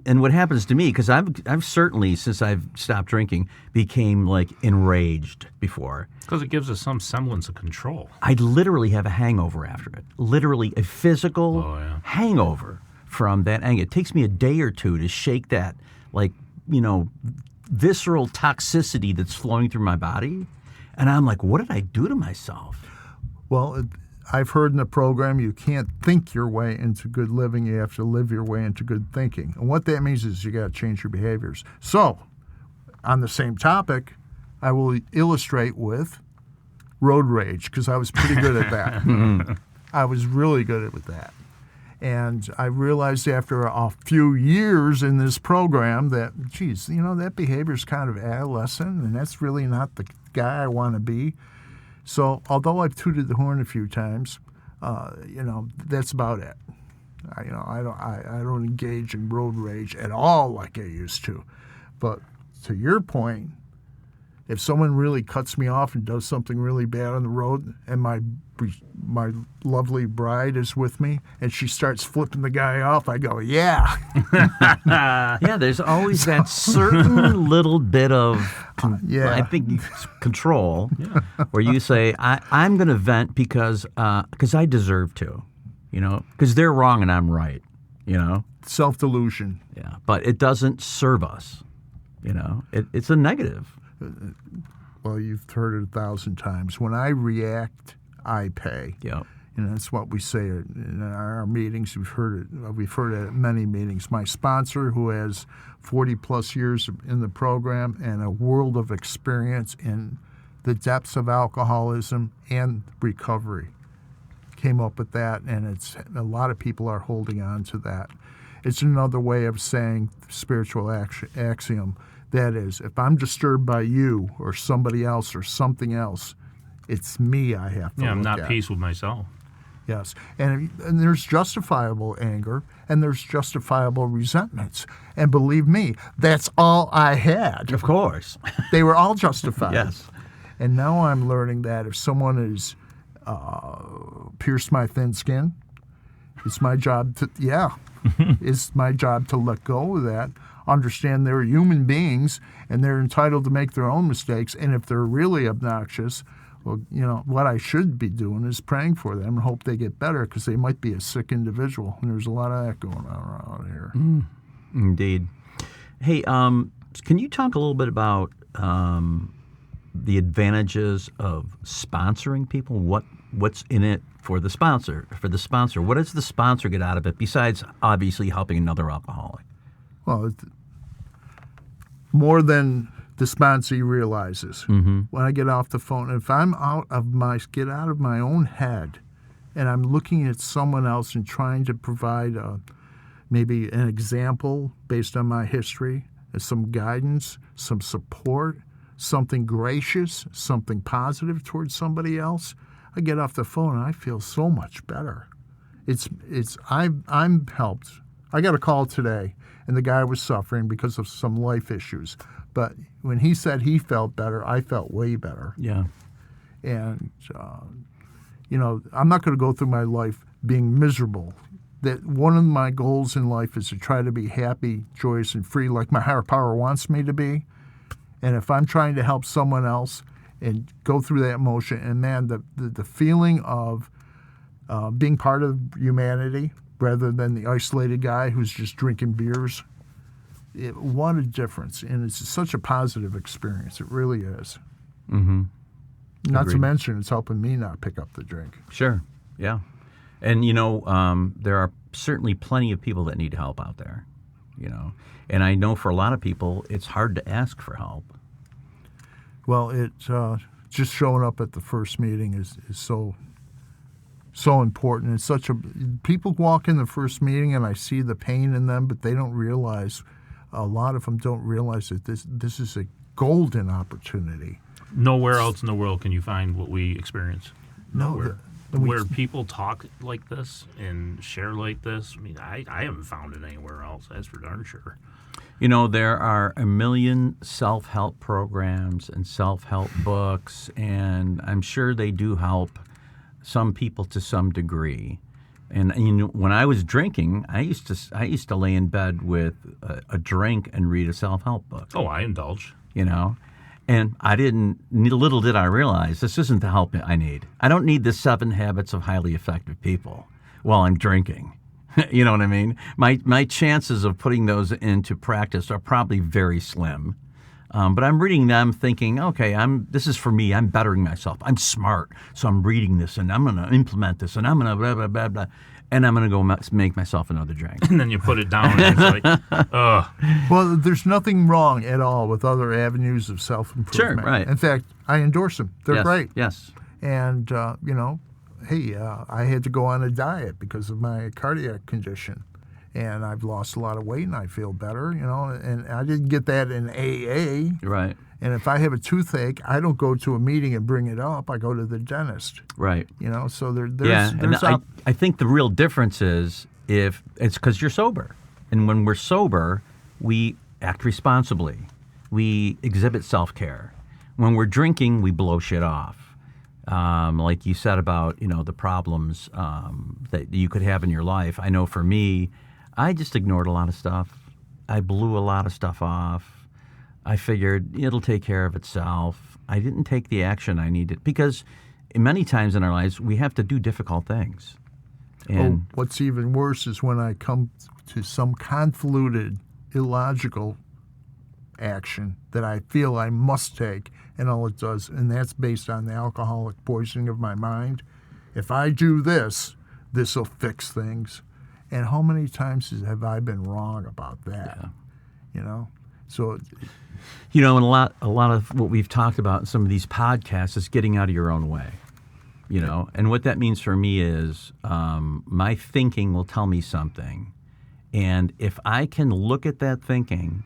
[SPEAKER 2] And what happens to me, because I've certainly, since I've stopped drinking, became like enraged before.
[SPEAKER 1] Because it gives us some semblance of control.
[SPEAKER 2] I literally have a hangover after it. Literally a physical hangover from that anger. It takes me a day or two to shake that, visceral toxicity that's flowing through my body. And I'm like, what did I do to myself?
[SPEAKER 3] Well, I've heard in the program you can't think your way into good living. You have to live your way into good thinking. And what that means is you got to change your behaviors. So, on the same topic, I will illustrate with road rage because I was pretty good at that. I was really good at that. And I realized after a few years in this program that, that behavior is kind of adolescent, and that's really not the guy I want to be. So although I've tooted the horn a few times, that's about it. I don't engage in road rage at all like I used to. But to your point, if someone really cuts me off and does something really bad on the road, and my lovely bride is with me, and she starts flipping the guy off, I go, yeah.
[SPEAKER 2] Yeah, there's always that certain little bit of, I think, control, where you say, I'm going to vent because I deserve to, because they're wrong and I'm right,
[SPEAKER 3] Self-delusion.
[SPEAKER 2] Yeah, but it doesn't serve us, it's a negative.
[SPEAKER 3] Well, you've heard it 1,000 times. When I react, I pay.
[SPEAKER 2] Yep.
[SPEAKER 3] And that's what we say in our meetings. We've heard it at many meetings. My sponsor, who has 40-plus years in the program and a world of experience in the depths of alcoholism and recovery, came up with that, and a lot of people are holding on to that. It's another way of saying spiritual axiom. That is, if I'm disturbed by you or somebody else or something else, it's me I have to look at.
[SPEAKER 1] I'm not at peace with myself.
[SPEAKER 3] Yes. And there's justifiable anger and there's justifiable resentments. And believe me, that's all I had.
[SPEAKER 2] Of course.
[SPEAKER 3] They were all justified.
[SPEAKER 2] Yes.
[SPEAKER 3] And now I'm learning that if someone has pierced my thin skin, it's my job to, it's my job to let go of that. Understand they're human beings and they're entitled to make their own mistakes. And if they're really obnoxious, well, what I should be doing is praying for them and hope they get better because they might be a sick individual. And there's a lot of that going on around here.
[SPEAKER 2] Indeed. Hey, can you talk a little bit about the advantages of sponsoring people? What's in it for the sponsor? What does the sponsor get out of it besides obviously helping another alcoholic?
[SPEAKER 3] Well, more than the sponsee realizes.
[SPEAKER 2] Mm-hmm.
[SPEAKER 3] When I get off the phone, if I'm get out of my own head, and I'm looking at someone else and trying to provide maybe an example based on my history, some guidance, some support, something gracious, something positive towards somebody else, I get off the phone and I feel so much better. I'm helped. I got a call today, and the guy was suffering because of some life issues. But when he said he felt better, I felt way better.
[SPEAKER 2] Yeah.
[SPEAKER 3] And, I'm not going to go through my life being miserable. that one of my goals in life is to try to be happy, joyous, and free like my higher power wants me to be. And if I'm trying to help someone else and go through that emotion, and man, the feeling of being part of humanity rather than the isolated guy who's just drinking beers, what a difference. And it's such a positive experience. It really is.
[SPEAKER 2] Mm-hmm.
[SPEAKER 3] Not
[SPEAKER 2] Agreed.
[SPEAKER 3] to mention it's helping me not pick up the drink.
[SPEAKER 2] Sure. Yeah. And, there are certainly plenty of people that need help out there, And I know for a lot of people, it's hard to ask for help.
[SPEAKER 3] Well, just showing up at the first meeting is so important. It's people walk in the first meeting and I see the pain in them, but they don't realize, a lot of them don't realize that this is a golden opportunity.
[SPEAKER 1] Nowhere else in the world can you find what we experience.
[SPEAKER 3] No,
[SPEAKER 1] Where people talk like this and share like this. I mean, I haven't found it anywhere else. That's for darn sure.
[SPEAKER 2] There are a million self-help programs and self-help books, and I'm sure they do help some people to some degree. And when I was drinking, I used to lay in bed with a drink and read a self-help book.
[SPEAKER 1] Oh, I indulge.
[SPEAKER 2] And little did I realize this isn't the help I need. I don't need the 7 habits of highly effective people while I'm drinking. You know what I mean? My chances of putting those into practice are probably very slim. But I'm reading them thinking, okay, this is for me. I'm bettering myself. I'm smart. So I'm reading this and I'm going to implement this and I'm going to blah, blah, blah, blah. And I'm going to go make myself another drink.
[SPEAKER 1] And then you put it down and it's like, ugh.
[SPEAKER 3] Well, there's nothing wrong at all with other avenues of self-improvement.
[SPEAKER 2] Sure, right.
[SPEAKER 3] In fact, I endorse them. They're great.
[SPEAKER 2] Yes.
[SPEAKER 3] And, I had to go on a diet because of my cardiac condition. And I've lost a lot of weight and I feel better, and I didn't get that in AA.
[SPEAKER 2] Right.
[SPEAKER 3] And if I have a toothache, I don't go to a meeting and bring it up. I go to the dentist.
[SPEAKER 2] Right.
[SPEAKER 3] So there's
[SPEAKER 2] I think the real difference is if it's because you're sober. And when we're sober, we act responsibly. We exhibit self-care. When we're drinking, we blow shit off. Like you said about, the problems that you could have in your life. I know for me, I just ignored a lot of stuff. I blew a lot of stuff off. I figured it'll take care of itself. I didn't take the action I needed because many times in our lives, we have to do difficult things. And
[SPEAKER 3] what's even worse is when I come to some convoluted, illogical action that I feel I must take, and all it does, and that's based on the alcoholic poisoning of my mind. If I do this, this will fix things. And how many times have I been wrong about that?
[SPEAKER 2] Yeah.
[SPEAKER 3] So,
[SPEAKER 2] and a lot of what we've talked about in some of these podcasts is getting out of your own way. And what that means for me is my thinking will tell me something, and if I can look at that thinking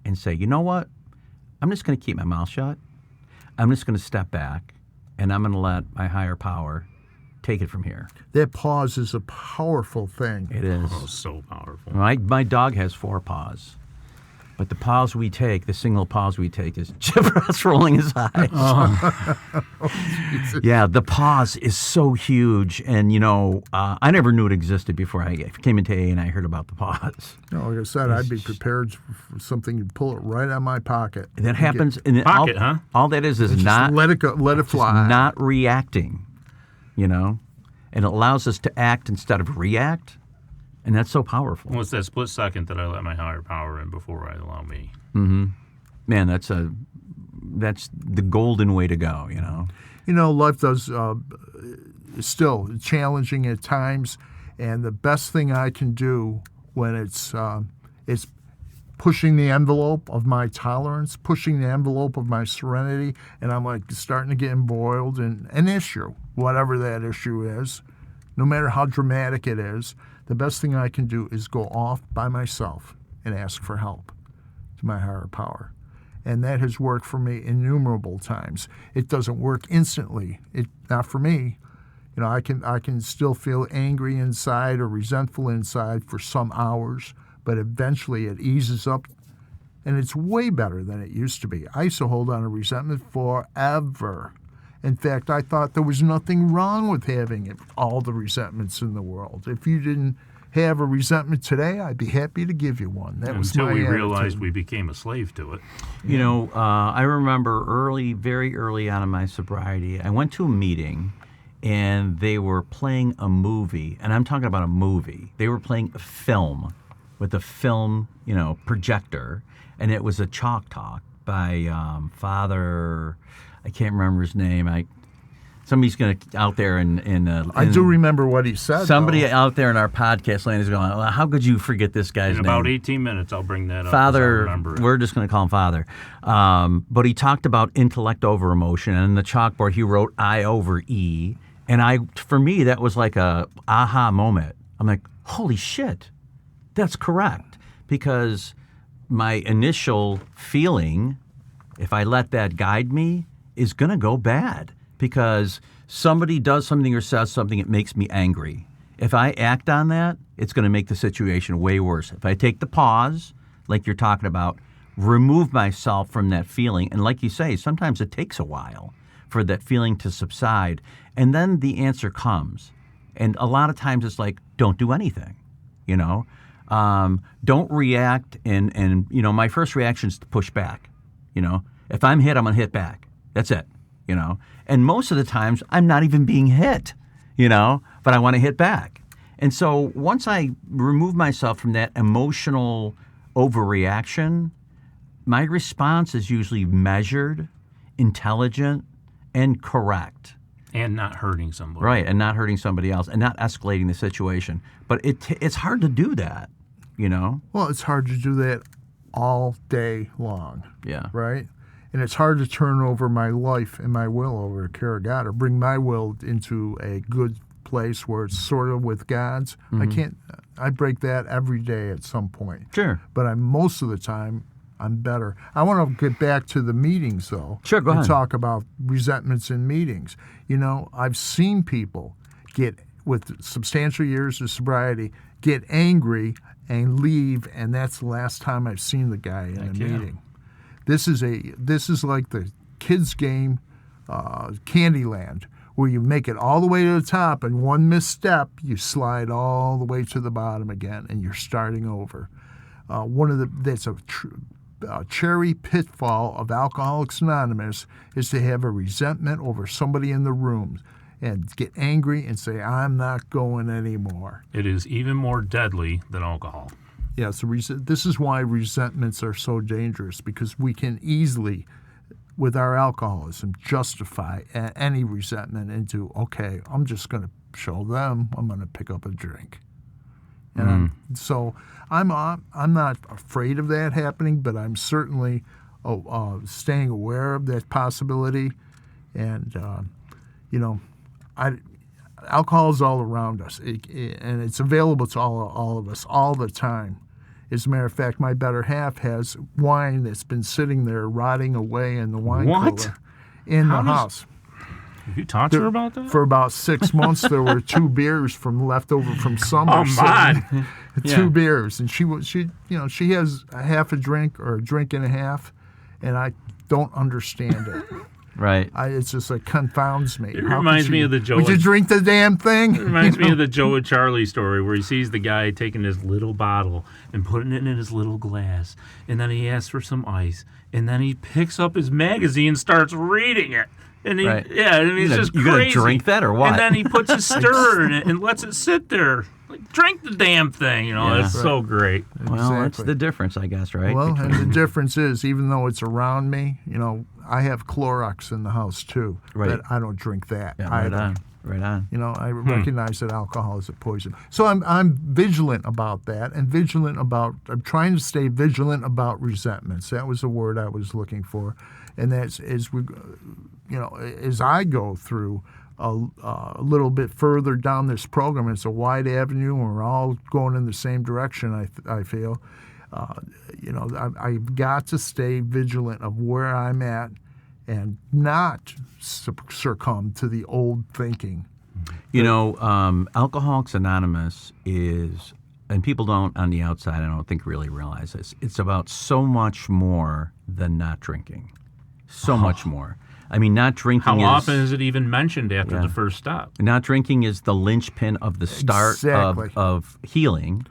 [SPEAKER 2] and say, you know what, I'm just going to keep my mouth shut. I'm just going to step back, and I'm going to let my higher power take it from here.
[SPEAKER 3] That pause is a powerful thing.
[SPEAKER 2] It is.
[SPEAKER 1] Oh, so powerful.
[SPEAKER 2] My dog has 4 paws. But the pause we take, the single pause we take is Chipper's rolling his eyes. Yeah, the pause is so huge. And, I never knew it existed before I came into AA and I heard about the pause.
[SPEAKER 3] No, like I said, I'd be prepared for something. You'd pull it right out of my pocket.
[SPEAKER 2] And that happens.
[SPEAKER 1] Pocket, huh?
[SPEAKER 2] All that is not.
[SPEAKER 3] Let it go, let it fly.
[SPEAKER 2] Not reacting, And it allows us to act instead of react. And that's so powerful.
[SPEAKER 1] Well, it's that split second that I let my higher power in before I allow me.
[SPEAKER 2] Mm-hmm. Man, that's the golden way to go,
[SPEAKER 3] Life does still challenging at times, and the best thing I can do when it's pushing the envelope of my tolerance, pushing the envelope of my serenity, and I'm like starting to get embroiled in an issue, whatever that issue is, no matter how dramatic it is. The best thing I can do is go off by myself and ask for help to my higher power. And that has worked for me innumerable times. It doesn't work instantly. Not for me. I can still feel angry inside or resentful inside for some hours, but eventually it eases up, and it's way better than it used to be. I used to hold on to resentment forever. In fact, I thought there was nothing wrong with having all the resentments in the world. If you didn't have a resentment today, I'd be happy to give you one. That was
[SPEAKER 1] Until
[SPEAKER 3] my
[SPEAKER 1] we
[SPEAKER 3] attitude.
[SPEAKER 1] realized we became a slave to it.
[SPEAKER 2] You know, I remember very early on in my sobriety, I went to a meeting and they were playing a movie, and I'm talking about a movie. They were playing a film with a film, projector, and it was a chalk talk by Father, I can't remember his name. Somebody's going to out there
[SPEAKER 3] I do remember what he said.
[SPEAKER 2] Somebody
[SPEAKER 3] though.
[SPEAKER 2] out there in our podcast land is going, well, how could you forget this guy's
[SPEAKER 1] In
[SPEAKER 2] name?
[SPEAKER 1] about 18 minutes, I'll bring that up.
[SPEAKER 2] Father,
[SPEAKER 1] I remember it.
[SPEAKER 2] we're just going to call him Father. But he talked about intellect over emotion, and in the chalkboard he wrote I over E. And for me, that was like a aha moment. I'm like, holy shit, that's correct. Because my initial feeling, if I let that guide me, is going to go bad. Because somebody does something or says something, it makes me angry. If I act on that, it's going to make the situation way worse. If I take the pause, like you're talking about, remove myself from that feeling, and like you say, sometimes it takes a while for that feeling to subside, and then the answer comes. And a lot of times it's like, don't do anything, don't react, and my first reaction is to push back. If I'm hit, I'm going to hit back. That's it, And most of the times, I'm not even being hit, but I want to hit back. And so once I remove myself from that emotional overreaction, my response is usually measured, intelligent, and correct.
[SPEAKER 1] And not hurting somebody.
[SPEAKER 2] Right, and not hurting somebody else, and not escalating the situation. But it's hard to do that,
[SPEAKER 3] Well, it's hard to do that all day long.
[SPEAKER 2] Yeah.
[SPEAKER 3] Right? And it's hard to turn over my life and my will over to care of God, or bring my will into a good place where it's sort of with God's.
[SPEAKER 2] Mm-hmm.
[SPEAKER 3] I break that every day at some point.
[SPEAKER 2] Sure.
[SPEAKER 3] But most of the time, I'm better. I want to get back to the meetings, though.
[SPEAKER 2] Sure, go
[SPEAKER 3] and
[SPEAKER 2] ahead.
[SPEAKER 3] talk about resentments in meetings. I've seen people with substantial years of sobriety, get angry and leave, and that's the last time I've seen the guy in a meeting. This is like the kids' game, Candyland, where you make it all the way to the top, and one misstep, you slide all the way to the bottom again, and you're starting over. That's a cherry pitfall of Alcoholics Anonymous is to have a resentment over somebody in the room and get angry and say, I'm not going anymore.
[SPEAKER 1] It is even more deadly than alcohol.
[SPEAKER 3] Yes, this is why resentments are so dangerous, because we can easily, with our alcoholism, justify any resentment into, okay, I'm just going to show them, I'm going to pick up a drink. And so I'm not afraid of that happening, but I'm certainly staying aware of that possibility. And, alcohol is all around us, and it's available to all of us all the time. As a matter of fact, my better half has wine that's been sitting there rotting away in the wine cooler in the house.
[SPEAKER 1] Have you talked to her about that?
[SPEAKER 3] For about 6 months, there were 2 beers left over from summer.
[SPEAKER 1] Oh, my.
[SPEAKER 3] 2 beers, and she has a half a drink or a drink and a half, and I don't understand it.
[SPEAKER 2] Right.
[SPEAKER 3] It's just like confounds me.
[SPEAKER 1] It reminds me of the Joe.
[SPEAKER 3] Would you drink the damn thing?
[SPEAKER 1] It reminds me of the Joe and Charlie story where he sees the guy taking his little bottle and putting it in his little glass, and then he asks for some ice, and then he picks up his magazine and starts reading it. And
[SPEAKER 2] Right.
[SPEAKER 1] It's just
[SPEAKER 2] you
[SPEAKER 1] crazy.
[SPEAKER 2] gonna drink that or what?
[SPEAKER 1] And then he puts a stir in it and lets it sit there. Like, drink the damn thing,
[SPEAKER 2] Yeah.
[SPEAKER 1] It's so great.
[SPEAKER 2] Well, that's
[SPEAKER 3] Exactly.
[SPEAKER 2] the difference, I guess, right?
[SPEAKER 3] Well, and the difference is, even though it's around me, I have Clorox in the house too.
[SPEAKER 2] Right.
[SPEAKER 3] But I don't drink that
[SPEAKER 2] Yeah, right
[SPEAKER 3] either.
[SPEAKER 2] on. Right on.
[SPEAKER 3] I recognize that alcohol is a poison. So I'm vigilant about that, and I'm trying to stay vigilant about resentments. That was the word I was looking for. And that's as I go through a little bit further down this program, it's a wide avenue, and we're all going in the same direction, I feel. I've got to stay vigilant of where I'm at and not succumb to the old thinking.
[SPEAKER 2] Alcoholics Anonymous is, and people don't on the outside, I don't think really realize this, it's about so much more than not drinking. So much more. I mean, not drinking
[SPEAKER 1] How often is it even mentioned after
[SPEAKER 2] Yeah.
[SPEAKER 1] the first stop?
[SPEAKER 2] not drinking is the linchpin of the start
[SPEAKER 3] Exactly.
[SPEAKER 2] of healing.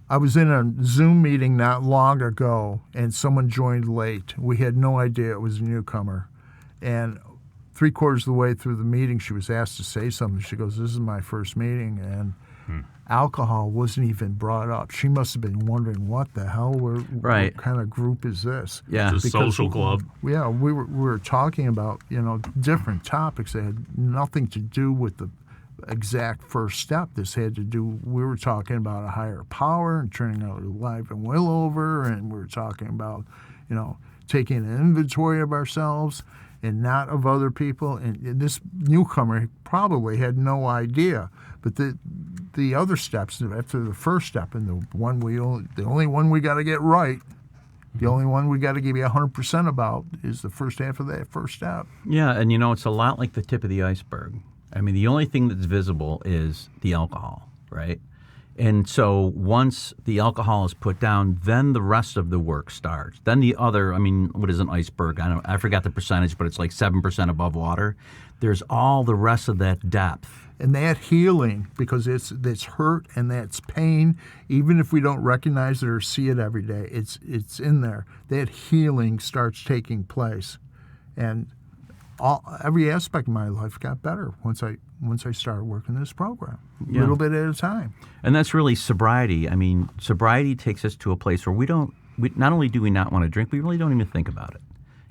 [SPEAKER 3] I was in a Zoom meeting not long ago, and someone joined late. We had no idea it was a newcomer. And 3/4 of the way through the meeting, she was asked to say something. She goes, "This is my first meeting," and alcohol wasn't even brought up. She must have been wondering, what the hell?
[SPEAKER 2] Right.
[SPEAKER 3] What kind of group is this?
[SPEAKER 2] Yeah.
[SPEAKER 1] It's a social club.
[SPEAKER 3] Yeah, we were talking about, different topics that had nothing to do with the exact first step. This had to do, we were talking about a higher power and turning our life and will over, and we were talking about, taking an inventory of ourselves and not of other people. And this newcomer probably had no idea. But the other steps after the first step, and the only one we got to get right, the only one we got to give you 100% about is the first half of that first step.
[SPEAKER 2] Yeah, and it's a lot like the tip of the iceberg. I mean, the only thing that's visible is the alcohol, right? And so once the alcohol is put down, then the rest of the work starts. Then the other, what is an iceberg? I forgot the percentage, but it's like 7% above water. There's all the rest of that depth.
[SPEAKER 3] And that healing, because it's hurt and that's pain, even if we don't recognize it or see it every day, it's in there. That healing starts taking place. And every aspect of my life got better once I started working this program, a little bit at a time.
[SPEAKER 2] And that's really sobriety. I mean, sobriety takes us to a place where we not only do we not want to drink, we really don't even think about it.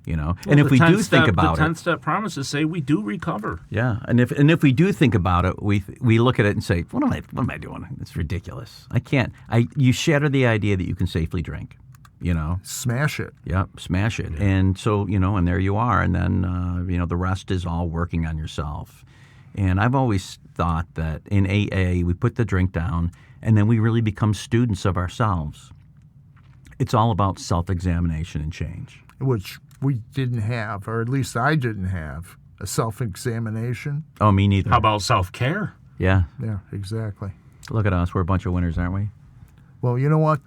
[SPEAKER 2] And if we do think about
[SPEAKER 1] the
[SPEAKER 2] it,
[SPEAKER 1] 10-step promises say we do recover.
[SPEAKER 2] yeah, and if we do think about it, we look at it and say, what am I doing? It's ridiculous. I can't. You shatter the idea that you can safely drink.
[SPEAKER 3] Smash it.
[SPEAKER 2] Yep, smash it. And so, and there you are. And then, the rest is all working on yourself. And I've always thought that in AA, we put the drink down and then we really become students of ourselves. It's all about self-examination and change.
[SPEAKER 3] Which we didn't have, or at least I didn't have, a self-examination.
[SPEAKER 2] Oh, me neither.
[SPEAKER 1] How about self-care?
[SPEAKER 2] Yeah.
[SPEAKER 3] Yeah, exactly.
[SPEAKER 2] Look at us. We're a bunch of winners, aren't we?
[SPEAKER 3] Well, you know what?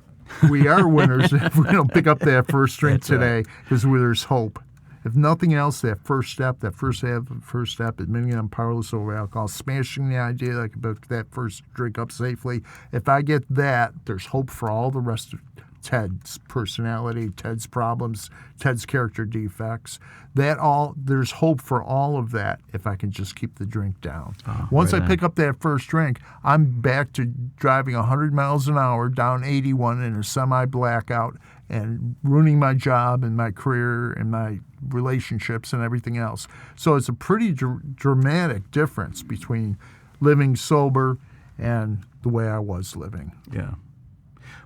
[SPEAKER 3] We are winners if we don't pick up that first drink today, because there's hope. If nothing else, that first step, admitting I'm powerless over alcohol, smashing the idea that I can pick that first drink up safely. If I get that, there's hope for all the rest of Ted's personality, Ted's problems, Ted's character defects. There's hope for all of that if I can just keep the drink down. Once I pick up that first drink, I'm back to driving 100 miles an hour down 81 in a semi-blackout and ruining my job and my career and my relationships and everything else. So it's a pretty dramatic difference between living sober and the way I was living.
[SPEAKER 2] Yeah.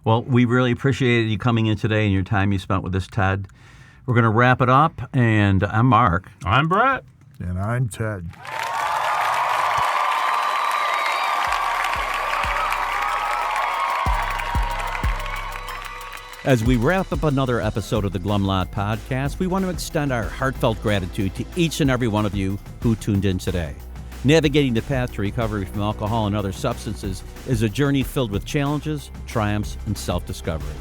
[SPEAKER 2] Well, we really appreciated you coming in today and your time you spent with us, Ted. We're going to wrap it up, and I'm Mark.
[SPEAKER 1] I'm Brett.
[SPEAKER 3] And I'm Ted.
[SPEAKER 2] As we wrap up another episode of the Glum Lot Podcast, we want to extend our heartfelt gratitude to each and every one of you who tuned in today. Navigating the path to recovery from alcohol and other substances is a journey filled with challenges, triumphs, and self-discovery.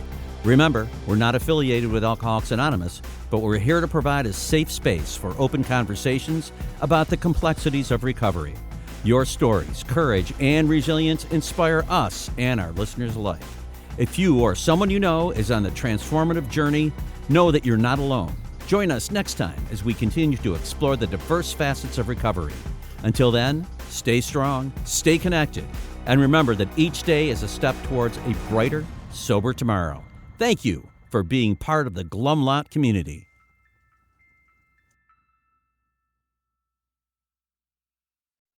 [SPEAKER 2] Remember, we're not affiliated with Alcoholics Anonymous, but we're here to provide a safe space for open conversations about the complexities of recovery. Your stories, courage, and resilience inspire us and our listeners alike. If you or someone you know is on the transformative journey, know that you're not alone. Join us next time as we continue to explore the diverse facets of recovery. Until then, stay strong, stay connected, and remember that each day is a step towards a brighter, sober tomorrow. Thank you for being part of the Glum Lot community.